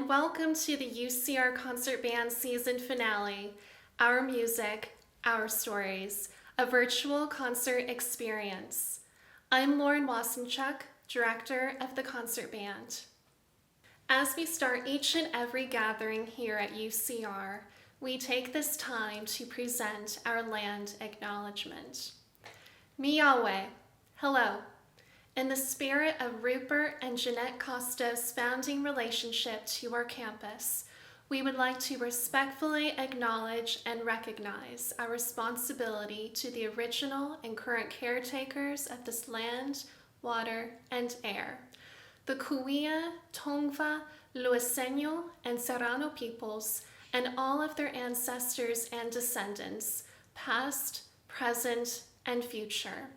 and welcome to the UCR Concert Band season finale, Our Music, Our Stories, a virtual concert experience. I'm Lauren Wasynczuk, Director of the Concert Band. As we start each and every gathering here at UCR, we take this time to present our land acknowledgement. Miawe, hello. In the spirit of Rupert and Jeanette Costa's founding relationship to our campus, we would like to respectfully acknowledge and recognize our responsibility to the original and current caretakers of this land, water, and air, the Kuia, Tongva, Luiseño, and Serrano peoples, and all of their ancestors and descendants, past, present, and future.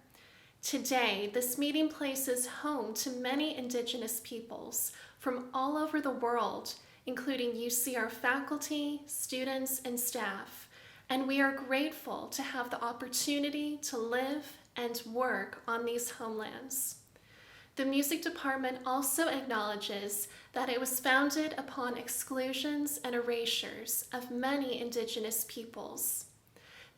Today, this meeting place is home to many Indigenous peoples from all over the world, including UCR faculty, students, and staff, and we are grateful to have the opportunity to live and work on these homelands. The music department also acknowledges that it was founded upon exclusions and erasures of many Indigenous peoples.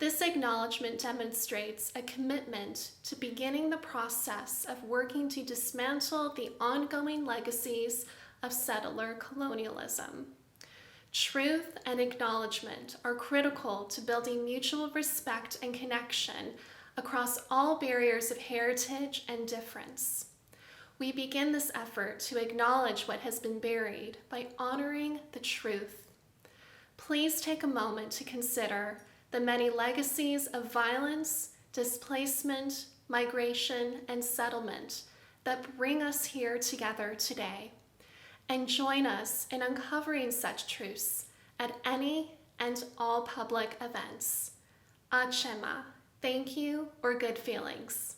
This acknowledgement demonstrates a commitment to beginning the process of working to dismantle the ongoing legacies of settler colonialism. Truth and acknowledgement are critical to building mutual respect and connection across all barriers of heritage and difference. We begin this effort to acknowledge what has been buried by honoring the truth. Please take a moment to consider the many legacies of violence, displacement, migration, and settlement that bring us here together today. And join us in uncovering such truths at any and all public events. Achema, thank you or good feelings.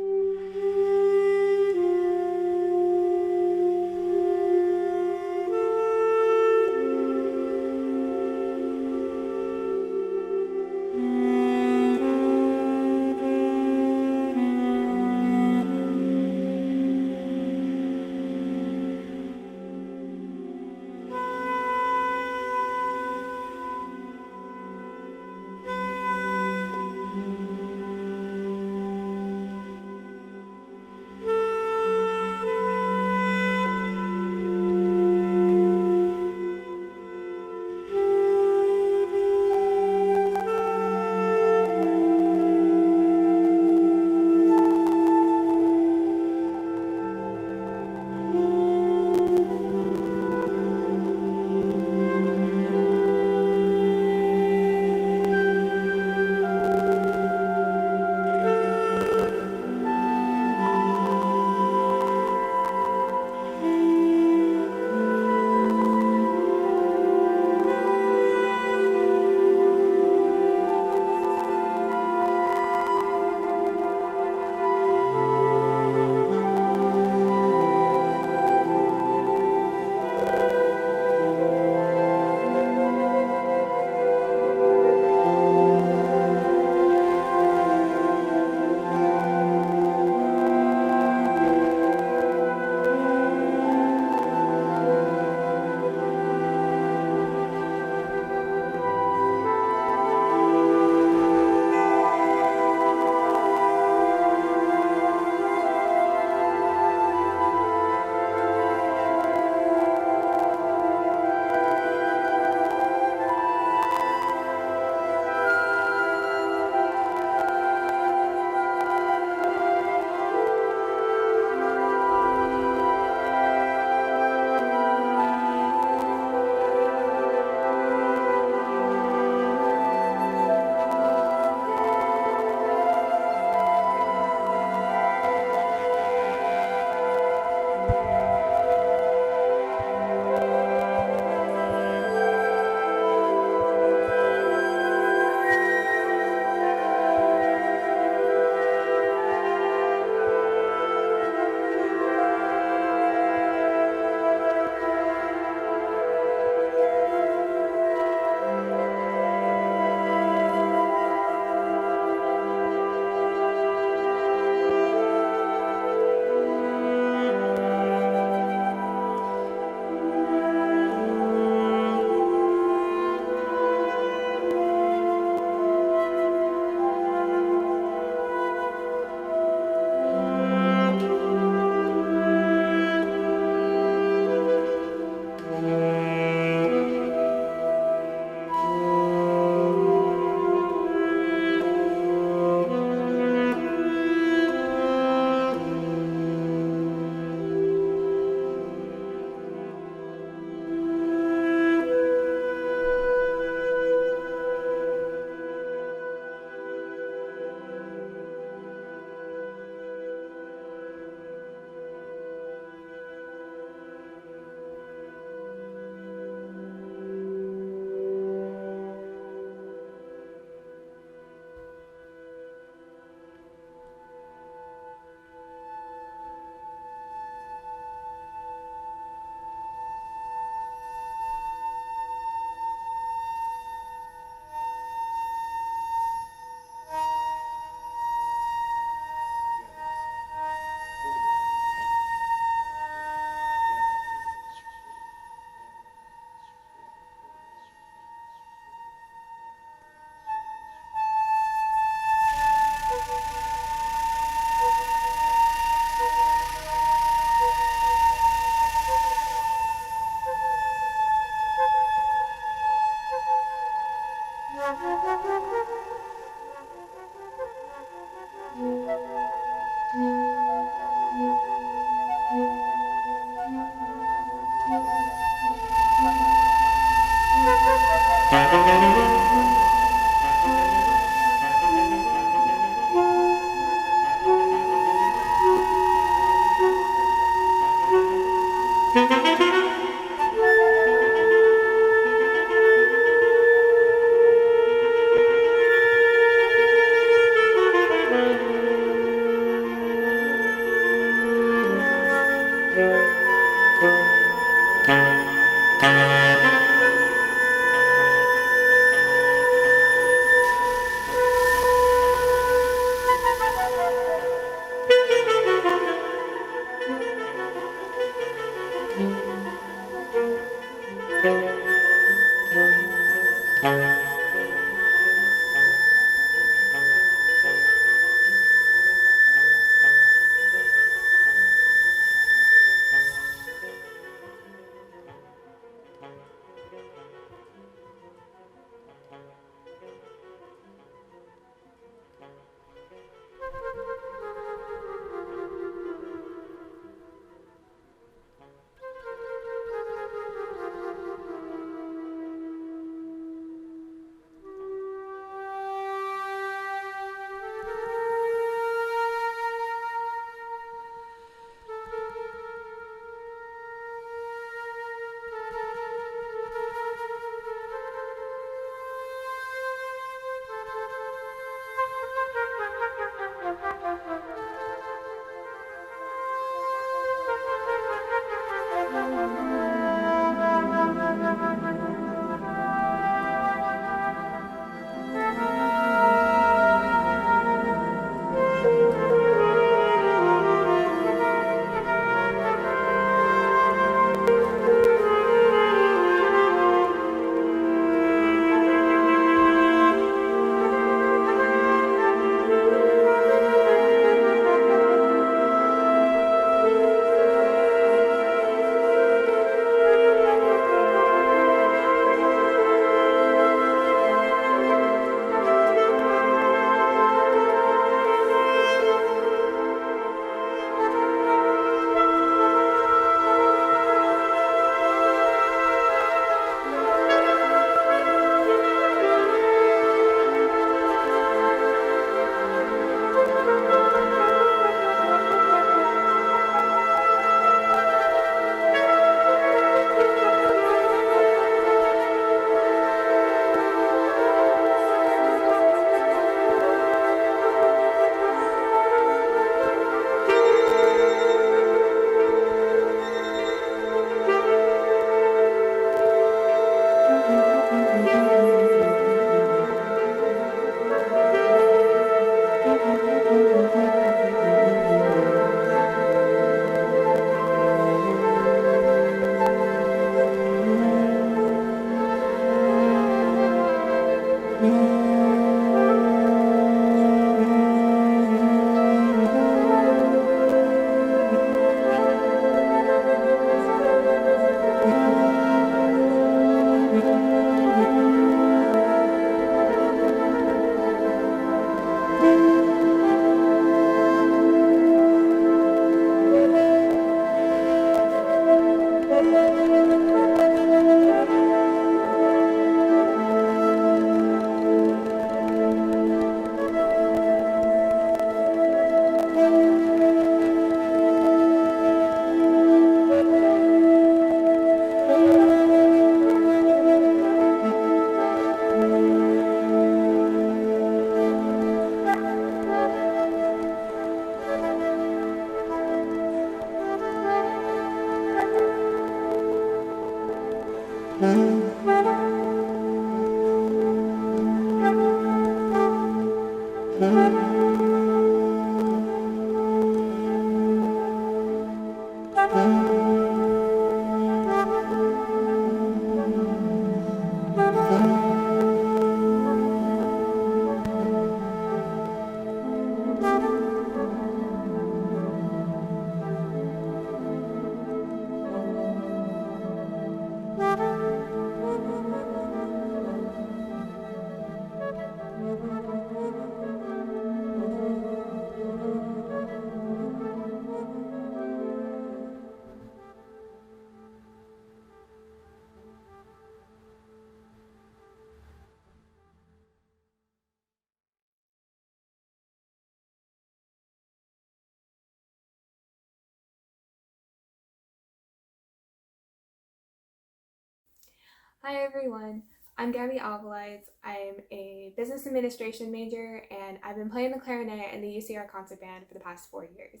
Hi everyone, I'm Gabby Avelides. I'm a business administration major and I've been playing the clarinet in the UCR concert band for the past 4 years.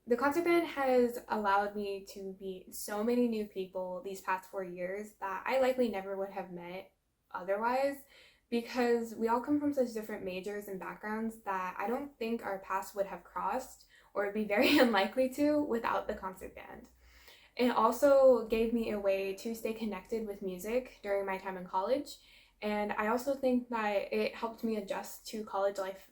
The concert band has allowed me to meet so many new people these past 4 years that I likely never would have met otherwise because we all come from such different majors and backgrounds that I don't think our paths would have crossed or would be very unlikely to without the concert band. It also gave me a way to stay connected with music during my time in college. And I also think that it helped me adjust to college life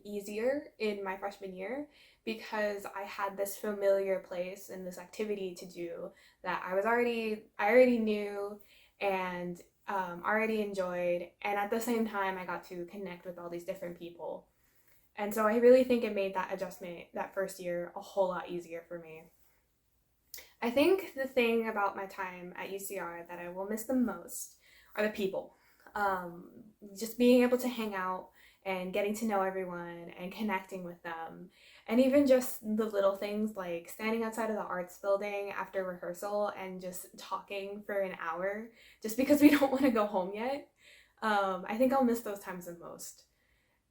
easier in my freshman year because I had this familiar place and this activity to do that I already knew and already enjoyed. And at the same time, I got to connect with all these different people. And so I really think it made that adjustment that first year a whole lot easier for me. I think the thing about my time at UCR that I will miss the most are the people. Um, just being able to hang out and getting to know everyone and connecting with them. And even just the little things like standing outside of the arts building after rehearsal and just talking for an hour just because we don't want to go home yet. I think I'll miss those times the most.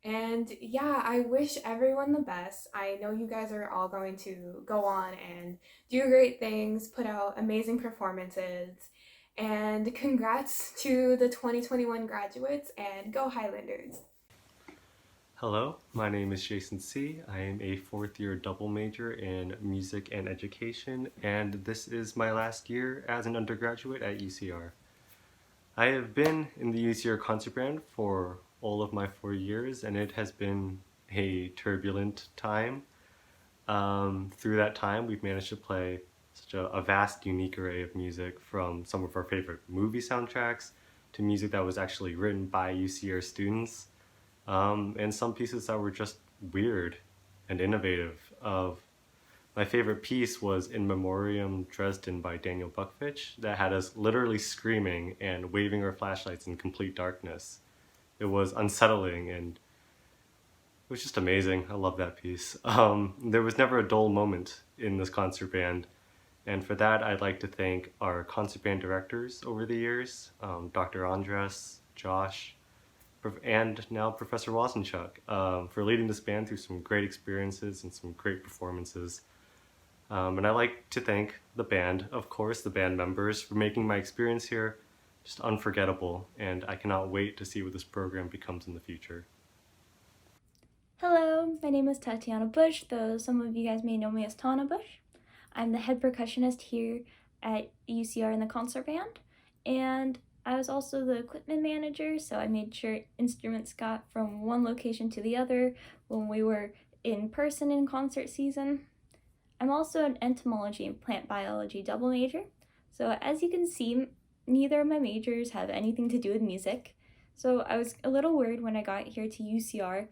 And yeah, I wish everyone the best. I know you guys are all going to go on and do great things, put out amazing performances, and congrats to the 2021 graduates and go Highlanders. Hello, my name is Jason C. I am a fourth year double major in music and education, and this is my last year as an undergraduate at UCR. I have been in the UCR concert band for all of my 4 years, and it has been a turbulent time. Through that time, we've managed to play such a vast, unique array of music from some of our favorite movie soundtracks to music that was actually written by UCR students, and some pieces that were just weird and innovative. My favorite piece was In Memoriam Dresden by Daniel Buckfitch that had us literally screaming and waving our flashlights in complete darkness. It was unsettling and it was just amazing. I love that piece. There was never a dull moment in this concert band, and for that I'd like to thank our concert band directors over the years, Dr. Andres, Josh, and now Professor Wasynczuk, for leading this band through some great experiences and some great performances. And I'd like to thank the band, of course, the band members, for making my experience here just unforgettable, and I cannot wait to see what this program becomes in the future. Hello, my name is Tatiana Bush, though some of you guys may know me as Tana Bush. I'm the head percussionist here at UCR in the concert band, and I was also the equipment manager, so I made sure instruments got from one location to the other when we were in person in concert season. I'm also an entomology and plant biology double major, so as you can see, neither of my majors have anything to do with music. So I was a little worried when I got here to UCR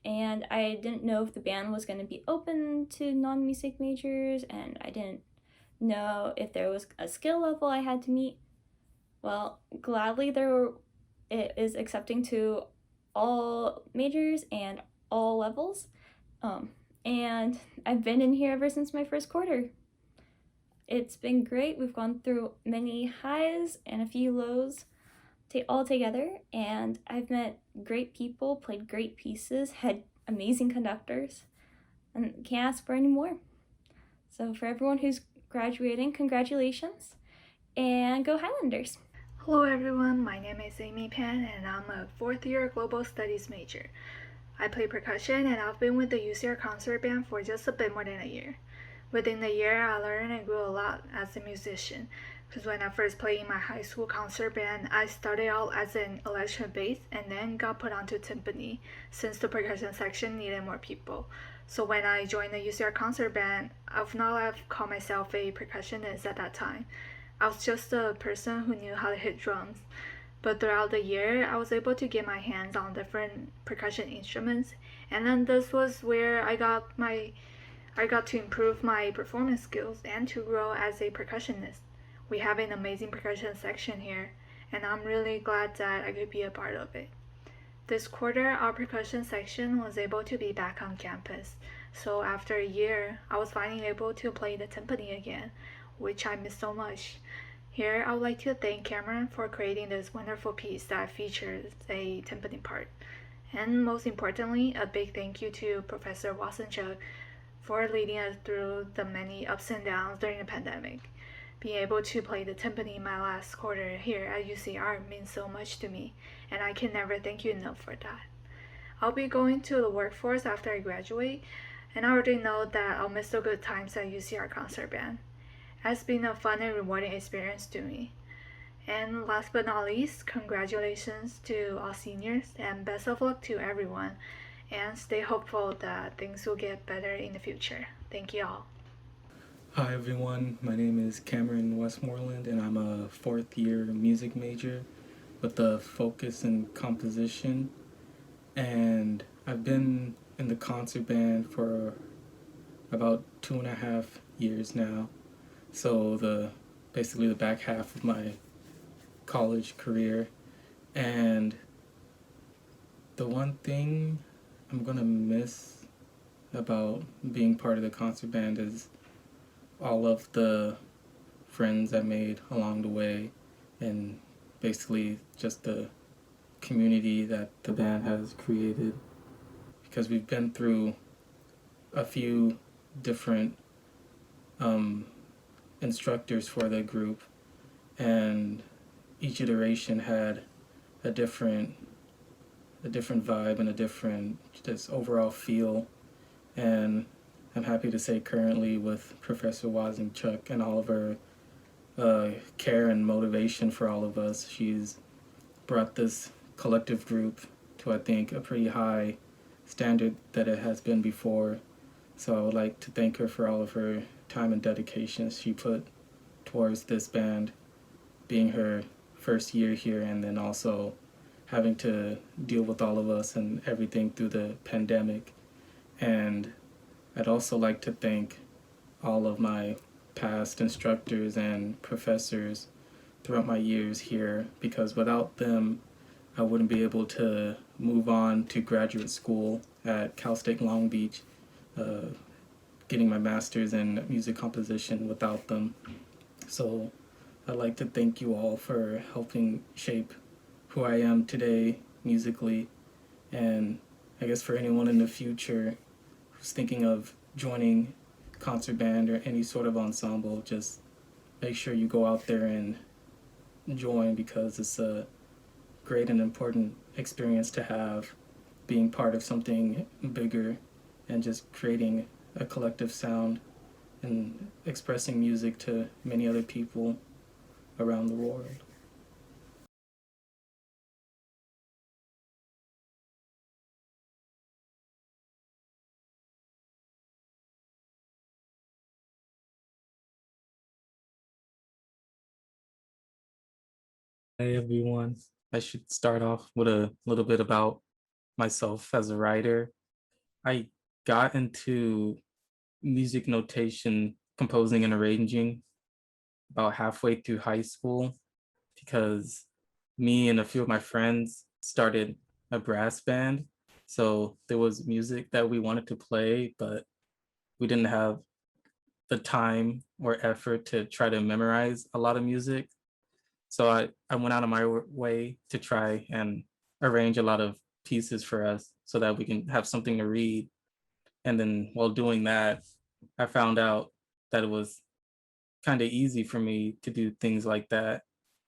and I didn't know if the band was going to be open to non-music majors, and I didn't know if there was a skill level I had to meet. Well, gladly it is accepting to all majors and all levels. And I've been in here ever since my first quarter. It's been great. We've gone through many highs and a few lows all together, and I've met great people, played great pieces, had amazing conductors, and can't ask for any more. So for everyone who's graduating, congratulations, and go Highlanders! Hello everyone, my name is Amy Pan and I'm a 4th year Global Studies major. I play percussion and I've been with the UCR concert band for just a bit more than a year. Within the year, I learned and grew a lot as a musician, because when I first played in my high school concert band, I started out as an electric bass and then got put onto timpani since the percussion section needed more people. So when I joined the UCR concert band, I would not have called myself a percussionist at that time. I was just a person who knew how to hit drums. But throughout the year, I was able to get my hands on different percussion instruments, and then this was where I got to improve my performance skills and to grow as a percussionist. We have an amazing percussion section here, and I'm really glad that I could be a part of it. This quarter, our percussion section was able to be back on campus, so after a year, I was finally able to play the timpani again, which I miss so much. Here, I would like to thank Cameron for creating this wonderful piece that features a timpani part. And most importantly, a big thank you to Professor Wasynczuk for leading us through the many ups and downs during the pandemic. Being able to play the timpani in my last quarter here at UCR means so much to me, and I can never thank you enough for that. I'll be going to the workforce after I graduate, and I already know that I'll miss the good times at UCR concert band. It's been a fun and rewarding experience to me. And last but not least, congratulations to all seniors and best of luck to everyone, and stay hopeful that things will get better in the future. Thank you all. Hi everyone, my name is Cameron Westmoreland and I'm a 4th year music major with a focus in composition, and I've been in the concert band for about 2.5 years now, so basically the back half of my college career. And the one thing I'm gonna miss about being part of the concert band is all of the friends I made along the way, and basically just the community that the band has created, because we've been through a few different instructors for the group, and each iteration had a different vibe and a different just overall feel. And I'm happy to say currently with Professor Wasynczuk and all of her care and motivation for all of us, she's brought this collective group to, I think, a pretty high standard that it has been before. So I would like to thank her for all of her time and dedication she put towards this band, being her first year here, and then also having to deal with all of us and everything through the pandemic. And I'd also like to thank all of my past instructors and professors throughout my years here, because without them, I wouldn't be able to move on to graduate school at Cal State Long Beach, getting my master's in music composition without them. So I'd like to thank you all for helping shape who I am today musically. And I guess for anyone in the future who's thinking of joining concert band or any sort of ensemble, just make sure you go out there and join, because it's a great and important experience to have, being part of something bigger and just creating a collective sound and expressing music to many other people around the world. Hey everyone, I should start off with a little bit about myself as a writer. I got into music notation, composing and arranging about halfway through high school because me and a few of my friends started a brass band. So there was music that we wanted to play, but we didn't have the time or effort to try to memorize a lot of music. So I went out of my way to try and arrange a lot of pieces for us so that we can have something to read. And then while doing that, I found out that it was kind of easy for me to do things like that.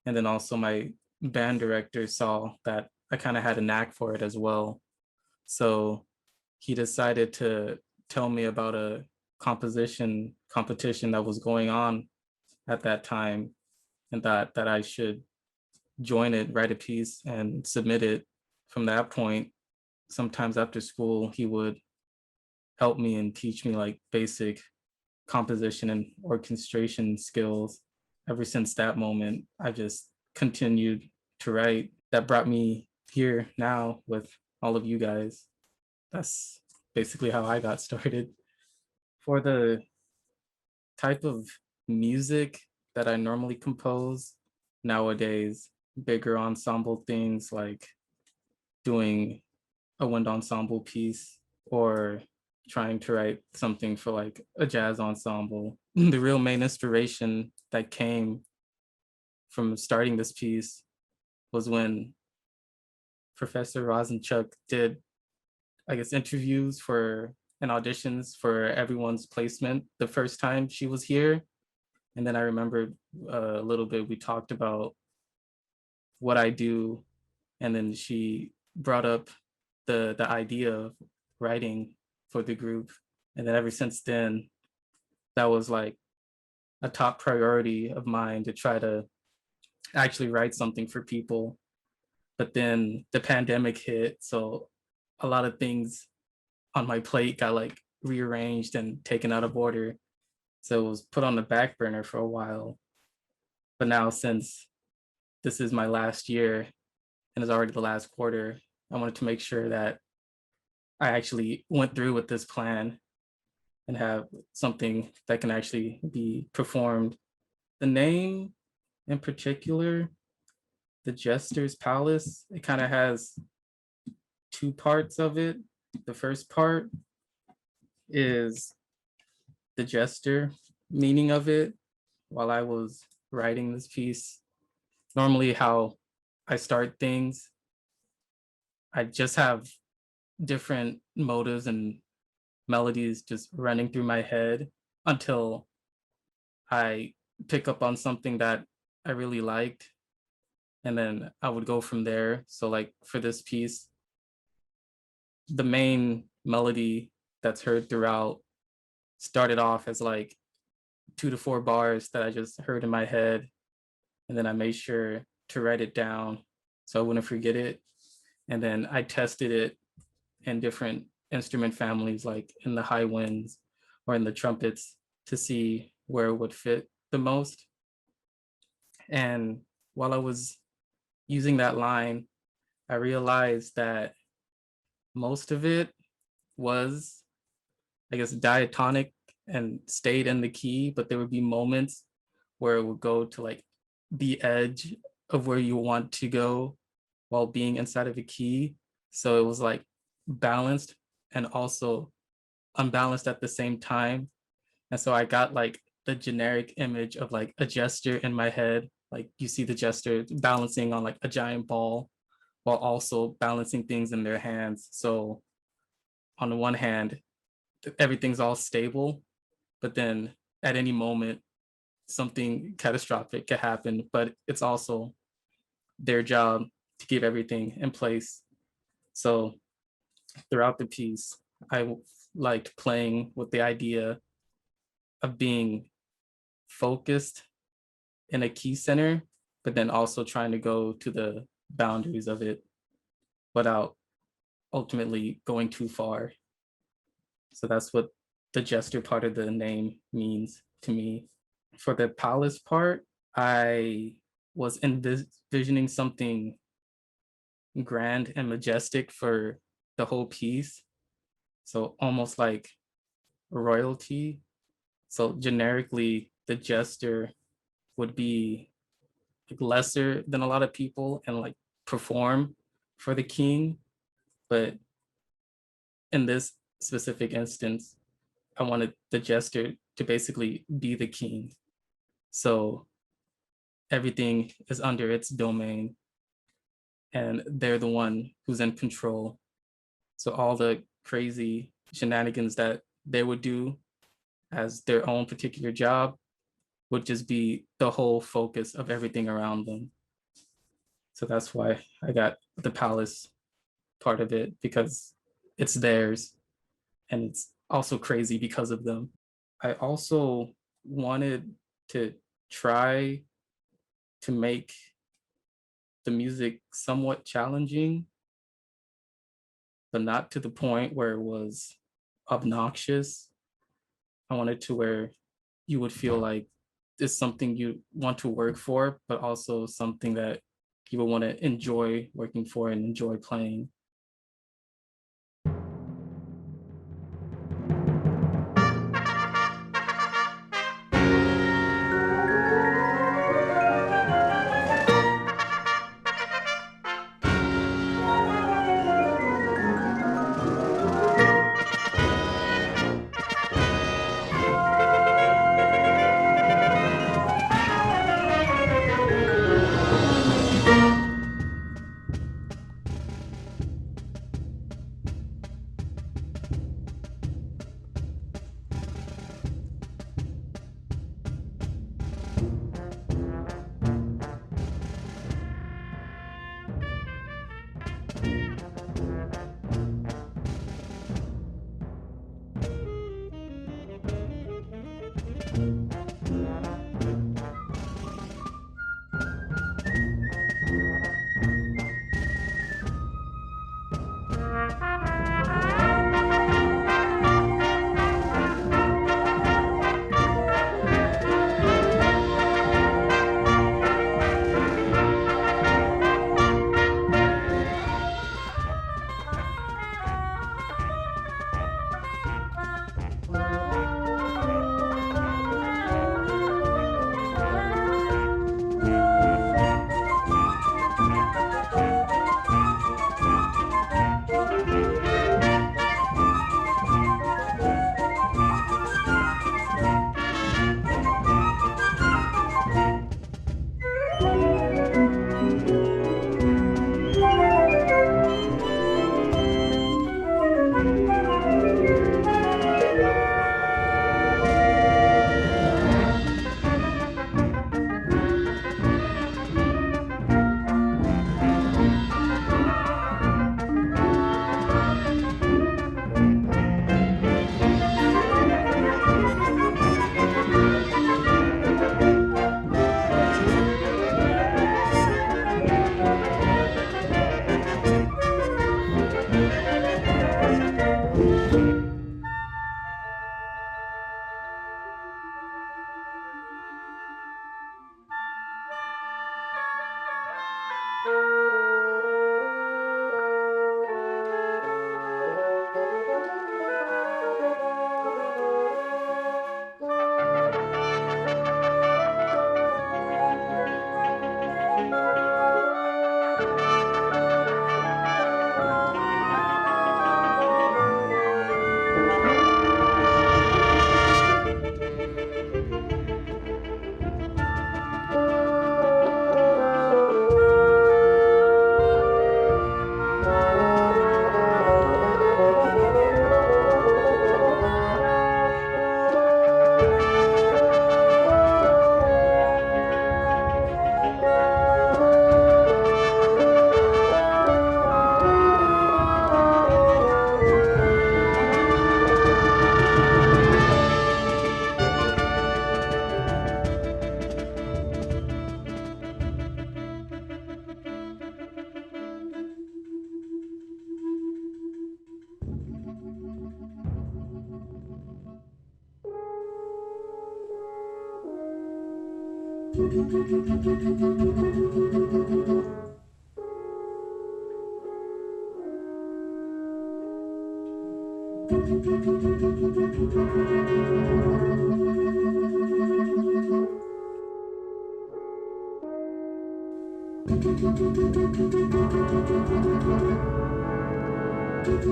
And then also my band director saw that I kind of had a knack for it as well. So he decided to tell me about a composition competition that was going on at that time and that I should join it, write a piece and submit it. From that point, sometimes after school, he would help me and teach me like basic composition and orchestration skills. Ever since that moment, I just continued to write. That brought me here now with all of you guys. That's basically how I got started. For the type of music that I normally compose nowadays, bigger ensemble things like doing a wind ensemble piece or trying to write something for like a jazz ensemble. The real main inspiration that came from starting this piece was when Professor Wasynczuk did, I guess, interviews for and auditions for everyone's placement the first time she was here. And then I remembered a little bit, we talked about what I do. And then she brought up the idea of writing for the group. And then ever since then, that was like a top priority of mine to try to actually write something for people. But then the pandemic hit, so a lot of things on my plate got like rearranged and taken out of order. So it was put on the back burner for a while. But now, since this is my last year and it's already the last quarter, I wanted to make sure that I actually went through with this plan and have something that can actually be performed. The name in particular, the Jester's Palace, it kind of has two parts of it. The first part is the jester meaning of it. While I was writing this piece, normally how I start things, I just have different motives and melodies just running through my head until I pick up on something that I really liked. And then I would go from there. So, like for this piece, the main melody that's heard throughout started off as like 2 to 4 bars that I just heard in my head. And then I made sure to write it down so I wouldn't forget it. And then I tested it in different instrument families, like in the high winds or in the trumpets, to see where it would fit the most. And while I was using that line, I realized that most of it was, I guess, diatonic and stayed in the key, but there would be moments where it would go to like the edge of where you want to go while being inside of a key. So it was like balanced and also unbalanced at the same time. And so I got like the generic image of like a jester in my head. Like you see the jester balancing on like a giant ball while also balancing things in their hands. So on the one hand, everything's all stable, but then at any moment, something catastrophic could happen, but it's also their job to keep everything in place. So throughout the piece, I liked playing with the idea of being focused in a key center, but then also trying to go to the boundaries of it without ultimately going too far. So that's what the gesture part of the name means to me. For the palace part, I was envisioning something grand and majestic for the whole piece. So almost like royalty. So generically, the jester would be like lesser than a lot of people and like perform for the king. But in this specific instance, I wanted the jester to basically be the king. So everything is under its domain and they're the one who's in control. So all the crazy shenanigans that they would do as their own particular job would just be the whole focus of everything around them. So that's why I got the palace part of it, because it's theirs and it's also crazy because of them. I also wanted to try to make the music somewhat challenging, but not to the point where it was obnoxious. I wanted to where you would feel like it's something you want to work for, but also something that you would want to enjoy working for and enjoy playing.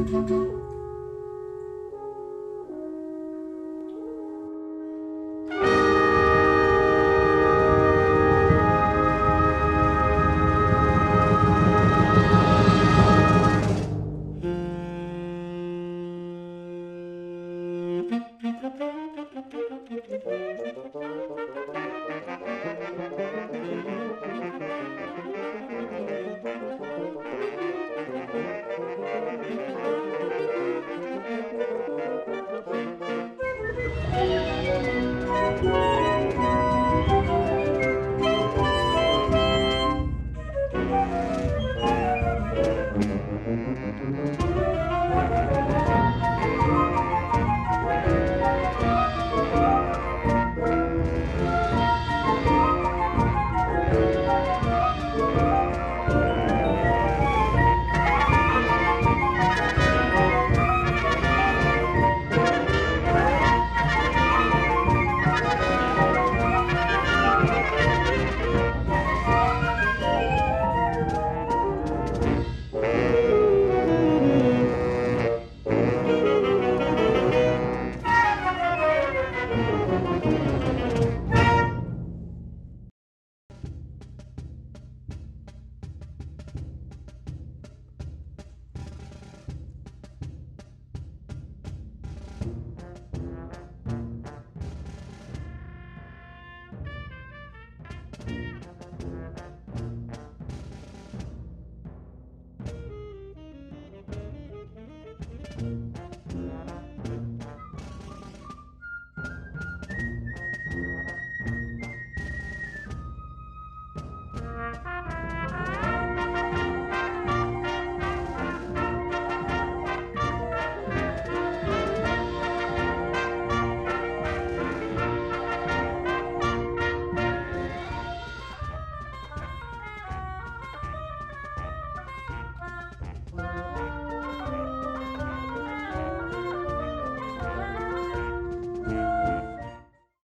Thank you.